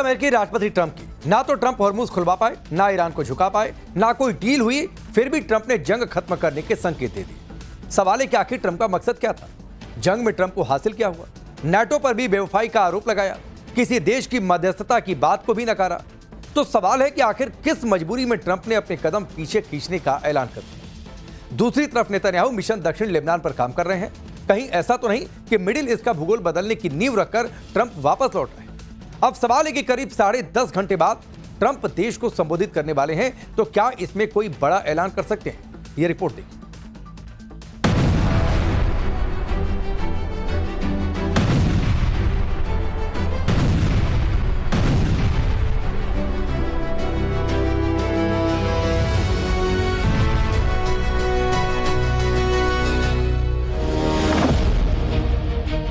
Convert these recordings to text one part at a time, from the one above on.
अमेरिकी राष्ट्रपति ट्रंप की ना तो ट्रंप हॉर्मुज खुलवा पाए, ना ईरान को झुका पाए, ना कोई डील हुई, फिर भी ट्रंप ने जंग खत्म करने के संकेत दे दिए। सवाल है कि आखिर ट्रंप का मकसद क्या था? जंग में ट्रंप को हासिल क्या हुआ? नाटो पर भी बेवफाई का आरोप लगाया, किसी देश की मध्यस्थता की बात को भी नकारा। तो सवाल है कि आखिर किस मजबूरी में ट्रंप ने अपने कदम पीछे खींचने का ऐलान कर दिया? दूसरी तरफ नेतन्याहू मिशन दक्षिण लेबनान पर काम कर रहे हैं। कहीं ऐसा तो नहीं कि मिडिल ईस्ट का भूगोल बदलने की नींव रखकर ट्रंप वापस लौट रहे हैं? अब सवाल है कि करीब 10.5 घंटे बाद ट्रंप देश को संबोधित करने वाले हैं, तो क्या इसमें कोई बड़ा ऐलान कर सकते हैं? यह रिपोर्ट देखिए।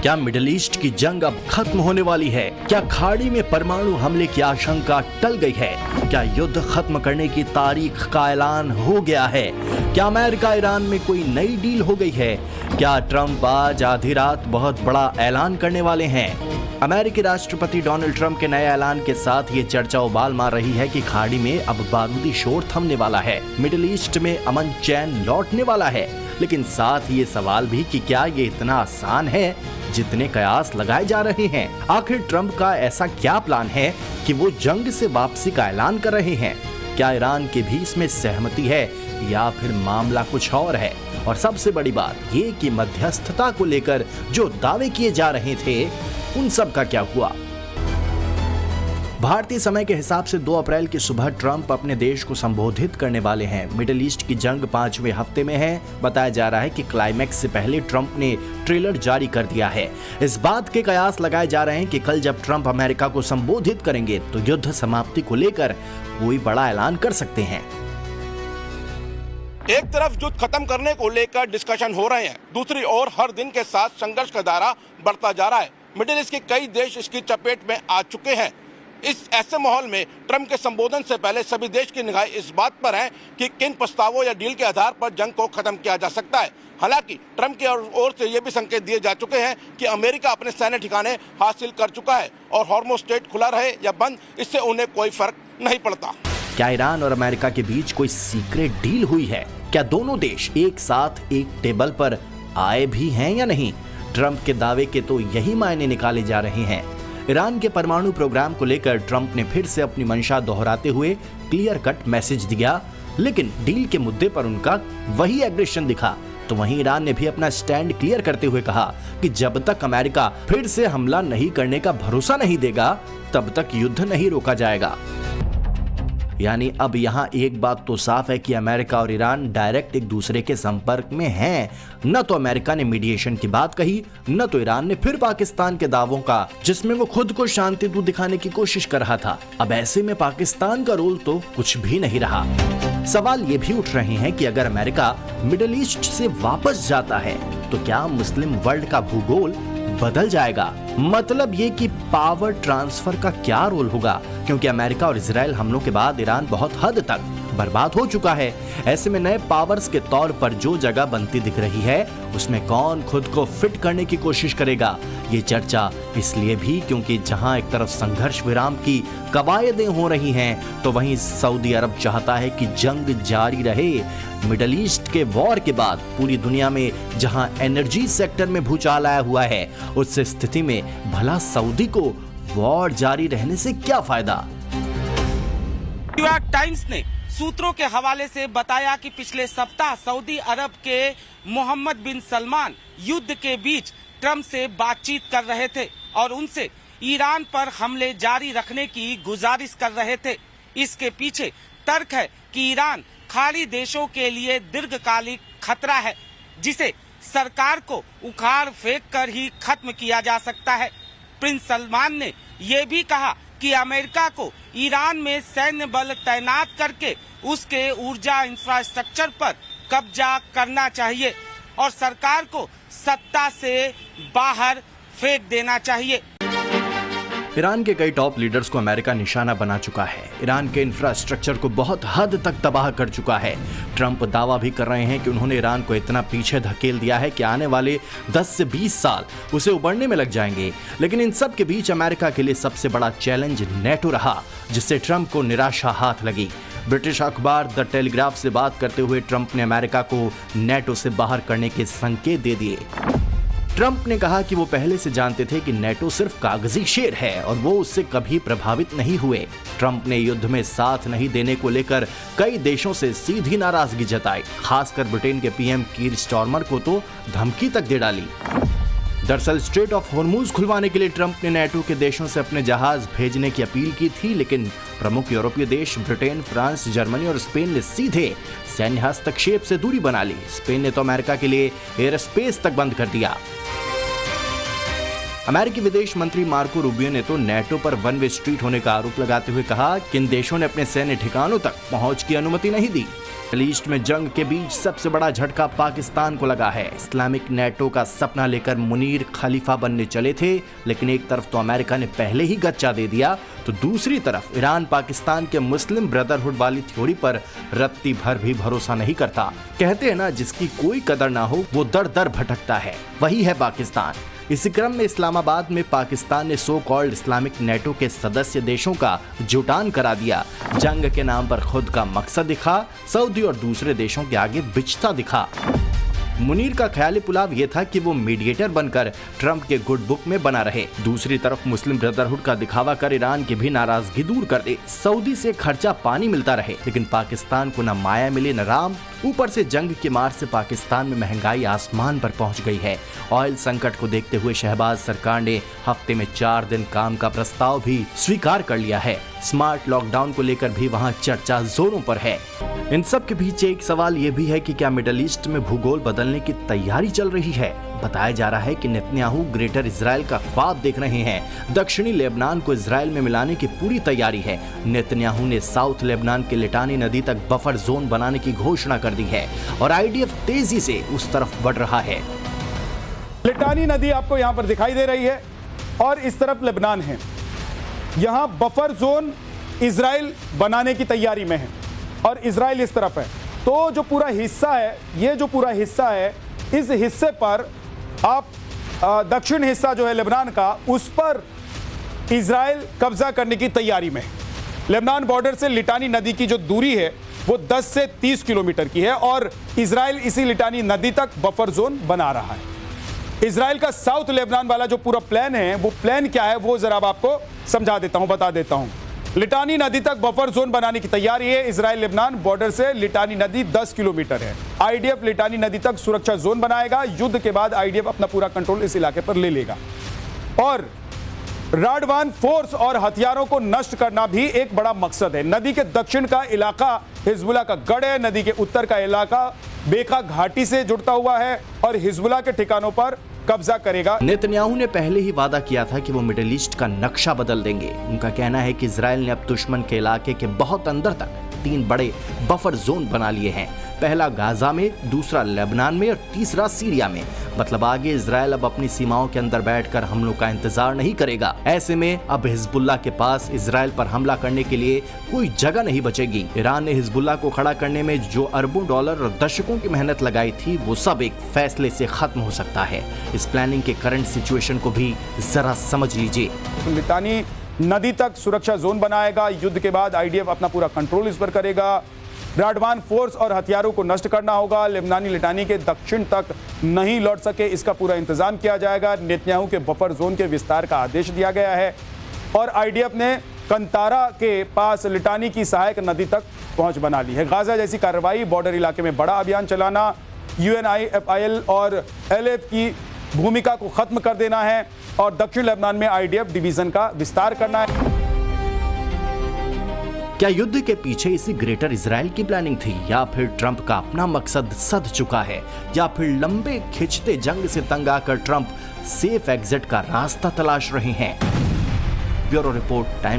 क्या मिडिल ईस्ट की जंग अब खत्म होने वाली है? क्या खाड़ी में परमाणु हमले की आशंका टल गई है? क्या युद्ध खत्म करने की तारीख का ऐलान हो गया है? क्या अमेरिका ईरान में कोई नई डील हो गई है? क्या ट्रंप आज आधी रात बहुत बड़ा ऐलान करने वाले हैं? अमेरिकी राष्ट्रपति डोनाल्ड ट्रंप के नए ऐलान के साथ ये चर्चा उबाल मार रही है कि खाड़ी में अब बारूदी शोर थमने वाला है, मिडिल ईस्ट में अमन चैन लौटने वाला है। लेकिन साथ ये सवाल भी कि क्या ये इतना आसान है जितने कयास लगाए जा रहे हैं? आखिर ट्रंप का ऐसा क्या प्लान है कि वो जंग से वापसी का ऐलान कर रहे हैं? क्या ईरान की भी इसमें सहमति है या फिर मामला कुछ और है? और सबसे बड़ी बात ये कि मध्यस्थता को लेकर जो दावे किए जा रहे थे उन सब का क्या हुआ? भारतीय समय के हिसाब से 2 अप्रैल की सुबह ट्रंप अपने देश को संबोधित करने वाले हैं। मिडिल ईस्ट की जंग 5वें हफ्ते में है। बताया जा रहा है कि क्लाइमैक्स से पहले ट्रंप ने ट्रेलर जारी कर दिया है। इस बात के कयास लगाए जा रहे हैं कि कल जब ट्रंप अमेरिका को संबोधित करेंगे तो युद्ध समाप्ति को लेकर कोई बड़ा ऐलान कर सकते हैं। एक तरफ युद्ध खत्म करने को लेकर डिस्कशन हो रहे हैं, दूसरी ओर हर दिन के साथ संघर्ष का दायरा बढ़ता जा रहा है। मिडिल ईस्ट के कई देश इसकी चपेट में आ चुके हैं। इस ऐसे माहौल में ट्रंप के संबोधन से पहले सभी देश की निगाहें इस बात पर हैं कि किन प्रस्तावों या डील के आधार पर जंग को खत्म किया जा सकता है। हालांकि ट्रंप की ओर से ये भी संकेत दिए जा चुके हैं कि अमेरिका अपने सैन्य ठिकाने हासिल कर चुका है और हॉर्मुज स्ट्रेट खुला रहे या बंद, इससे उन्हें कोई फर्क नहीं पड़ता। क्या ईरान और अमेरिका के बीच कोई सीक्रेट डील हुई है? क्या दोनों देश एक साथ एक टेबल पर आए भी हैं या नहीं? ट्रंप के दावे के तो यही मायने निकाले जा रहे हैं। ईरान के परमाणु प्रोग्राम को लेकर ट्रंप ने फिर से अपनी मंशा दोहराते हुए क्लियर कट मैसेज दिया, लेकिन डील के मुद्दे पर उनका वही एग्रेशन दिखा। तो वहीं ईरान ने भी अपना स्टैंड क्लियर करते हुए कहा कि जब तक अमेरिका फिर से हमला नहीं करने का भरोसा नहीं देगा तब तक युद्ध नहीं रोका जाएगा। यानी अब यहाँ एक बात तो साफ है कि अमेरिका और ईरान डायरेक्ट एक दूसरे के संपर्क में हैं। न तो अमेरिका ने मीडिएशन की बात कही, न तो ईरान ने फिर पाकिस्तान के दावों का, जिसमें वो खुद को शांति दूत दिखाने की कोशिश कर रहा था। अब ऐसे में पाकिस्तान का रोल तो कुछ भी नहीं रहा। सवाल ये भी उठ रहे हैं कि अगर अमेरिका मिडिल ईस्ट से वापस जाता है तो क्या मुस्लिम वर्ल्ड का भूगोल बदल जाएगा? मतलब ये कि पावर ट्रांसफर का क्या रोल होगा, क्योंकि अमेरिका और इजराइल हमलों के बाद ईरान बहुत हद तक बर्बाद हो चुका है। ऐसे में नए पावर्स के तौर पर जो जगह बनती दिख रही है उसमें कौन खुद को फिट करने की कोशिश करेगा? ये चर्चा इसलिए भी क्योंकि जहां एक तरफ संघर्ष विराम की कवायदें हो रही हैं तो वहीं सऊदी अरब चाहता है कि जंग जारी रहे। मिडिल ईस्ट के वॉर के बाद पूरी दुनिया में जहां एनर्जी सेक्टर में भूचाल आया हुआ है, उस स्थिति में भला सऊदी को वॉर जारी रहने से क्या फायदा? न्यूयॉर्क टाइम्स ने सूत्रों के हवाले से बताया कि पिछले सप्ताह सऊदी अरब के मोहम्मद बिन सलमान युद्ध के बीच ट्रंप से बातचीत कर रहे थे और उनसे ईरान पर हमले जारी रखने की गुजारिश कर रहे थे। इसके पीछे तर्क है कि ईरान खाड़ी देशों के लिए दीर्घकालिक खतरा है, जिसे सरकार को उखाड़ फेंक कर ही खत्म किया जा सकता है। प्रिंस सलमान ने ये भी कहा कि अमेरिका को ईरान में सैन्य बल तैनात करके उसके ऊर्जा इंफ्रास्ट्रक्चर पर कब्जा करना चाहिए और सरकार को सत्ता से बाहर फेंक देना चाहिए। ईरान के कई टॉप लीडर्स को अमेरिका निशाना बना चुका है। ईरान के इंफ्रास्ट्रक्चर को बहुत हद तक तबाह कर चुका है। ट्रंप दावा भी कर रहे हैं कि उन्होंने ईरान को इतना पीछे धकेल दिया है कि आने वाले 10 से 20 साल उसे उबरने में लग जाएंगे। लेकिन इन सब के बीच अमेरिका के लिए सबसे बड़ा चैलेंज नेटो रहा, जिससे ट्रंप को निराशा हाथ लगी। ब्रिटिश अखबार द टेलीग्राफ से बात करते हुए ट्रंप ने अमेरिका को नेटो से बाहर करने के संकेत दे दिए। ट्रंप ने कहा कि वो पहले से जानते थे कि नेटो सिर्फ कागजी शेर है और वो उससे कभी प्रभावित नहीं हुए। ट्रंप ने युद्ध में साथ नहीं देने को लेकर कई देशों से सीधी नाराजगी जताई, खासकर ब्रिटेन के पीएम कीर स्टारमर को तो धमकी तक दे डाली। दरअसल स्ट्रेट ऑफ हॉर्मूज खुलवाने के लिए ट्रंप ने नेटो के देशों से अपने जहाज भेजने की अपील की थी, लेकिन प्रमुख यूरोपीय देश ब्रिटेन, फ्रांस, जर्मनी और स्पेन ने सीधे सैन्य हस्तक्षेप से दूरी बना ली। स्पेन ने तो अमेरिका के लिए एयर स्पेस तक बंद कर दिया। अमेरिकी विदेश मंत्री मार्को रूबियो ने तो नेटो पर वन वे स्ट्रीट होने का आरोप लगाते हुए कहा कि इन देशों ने अपने सैन्य ठिकानों तक पहुंच की अनुमति नहीं दी। मिडल ईस्ट में जंग के बीच सबसे बड़ा झटका पाकिस्तान को लगा है। इस्लामिक नेटो का सपना लेकर मुनीर खलीफा बनने चले थे, लेकिन एक तरफ तो अमेरिका ने पहले ही गच्चा दे दिया, तो दूसरी तरफ ईरान पाकिस्तान के मुस्लिम ब्रदरहुड वाली थ्योरी पर रत्ती भर भी भरोसा नहीं करता। कहते हैं ना, जिसकी कोई कदर ना हो वो दर दर भटकता है, वही है पाकिस्तान। इसी क्रम में इस्लामाबाद में पाकिस्तान ने सो कॉल्ड इस्लामिक नेटो के सदस्य देशों का जुटान करा दिया। जंग के नाम पर खुद का मकसद दिखा, सऊदी और दूसरे देशों के आगे बिछता दिखा। मुनीर का ख्याली पुलाव ये था कि वो मीडिएटर बनकर ट्रंप के गुड बुक में बना रहे, दूसरी तरफ मुस्लिम ब्रदरहुड का दिखावा कर ईरान की भी नाराजगी दूर कर दे, सऊदी से खर्चा पानी मिलता रहे, लेकिन पाकिस्तान को न माया मिले न राम। ऊपर से जंग की मार से पाकिस्तान में महंगाई आसमान पर पहुंच गई है। ऑयल संकट को देखते हुए शहबाज सरकार ने हफ्ते में 4 दिन काम का प्रस्ताव भी स्वीकार कर लिया है। स्मार्ट लॉकडाउन को लेकर भी वहां चर्चा जोरों पर है। इन सब के बीच एक सवाल ये भी है कि क्या मिडल ईस्ट में भूगोल बदलने की तैयारी चल रही है। बताया जा रहा है कि नेतन्याहू ग्रेटर इजराइल का ख्वाब देख रहे हैं। दक्षिणी लेबनान को इजराइल में मिलाने की पूरी तैयारी है। नेतन्याहू ने साउथ लेबनान के लिटानी नदी तक बफर जोन बनाने की घोषणा कर दी है और आईडीएफ तेजी से उस तरफ बढ़ रहा है। लिटानी नदी आपको यहाँ पर दिखाई दे रही है और इस तरफ लेबनान है। यहाँ बफर जोन इजराइल बनाने की तैयारी में है और इजराइल इस तरफ है। तो जो पूरा हिस्सा है, ये जो पूरा हिस्सा है, इस हिस्से पर आप दक्षिण हिस्सा जो है लेबनान का, उस पर इजराइल कब्जा करने की तैयारी में है। लेबनान बॉर्डर से लिटानी नदी की जो दूरी है वो 10 से 30 किलोमीटर की है और इजराइल इसी लिटानी नदी तक बफर जोन बना रहा है। इजराइल का साउथ लेबनान वाला जो पूरा प्लान है, वो प्लान क्या है वो जरा आपको समझा देता हूं, बता देता हूं। लिटानी नदी तक बफर जोन बनाने की तैयारी है। इजराइल लेबनान बॉर्डर से लिटानी नदी 10 किलोमीटर है। आईडीएफ लिटानी नदी तक सुरक्षा जोन बनाएगा। युद्ध के बाद आईडीएफ अपना पूरा कंट्रोल इस इलाके पर ले लेगा और राडवान फोर्स और हथियारों को नष्ट करना भी एक बड़ा मकसद है। नदी के दक्षिण का इलाका हिजबुल्लाह का गढ़ है। नदी के उत्तर का इलाका बेका घाटी से जुड़ता हुआ है और हिजबुल्लाह के ठिकानों पर कब्जा करेगा। नेतन्याहू ने पहले ही वादा किया था कि वो मिडिल ईस्ट का नक्शा बदल देंगे। उनका कहना है कि इजराइल ने अब दुश्मन के इलाके के बहुत अंदर तक 3 बड़े बफर जोन बना लिए हैं। पहला गाजा में, दूसरा लेबनान में और तीसरा सीरिया में। मतलब आगे इजराइल अब अपनी सीमाओं के अंदर बैठकर हमलों का इंतजार नहीं करेगा। ऐसे में अब हिजबुल्लाह के पास इजराइल पर हमला करने के लिए कोई जगह नहीं बचेगी। ईरान ने हिजबुल्लाह को खड़ा करने में जो अरबों डॉलर और दशकों की मेहनत लगाई थी, वो सब एक फैसले से खत्म हो सकता है। इस प्लानिंग के करंट सिचुएशन को भी जरा समझ लीजिए। लिटानी नदी तक सुरक्षा जोन बनाएगा। युद्ध के बाद आईडीएफ अपना पूरा कंट्रोल इस पर करेगा। राडवान फोर्स और हथियारों को नष्ट करना होगा। लेबनानी लिटानी के दक्षिण तक नहीं लौट सके, इसका पूरा इंतजाम किया जाएगा। नेतन्याहू के बफर जोन के विस्तार का आदेश दिया गया है और आईडीएफ ने कंतारा के पास लिटानी की सहायक नदी तक पहुंच बना ली है। गाजा जैसी कार्रवाई, बॉर्डर इलाके में बड़ा अभियान चलाना, यूएनआईएफआईएल और एलएफ की भूमिका को खत्म कर देना है और दक्षिण लेबनान में आईडीएफ डिवीजन का विस्तार करना है। क्या युद्ध के पीछे इसी ग्रेटर इजराइल की प्लानिंग थी, या फिर ट्रंप का अपना मकसद सध चुका है, या फिर लंबे खिंचते जंग से तंग आकर ट्रंप सेफ एग्जिट का रास्ता तलाश रहे हैं? Bureau report, times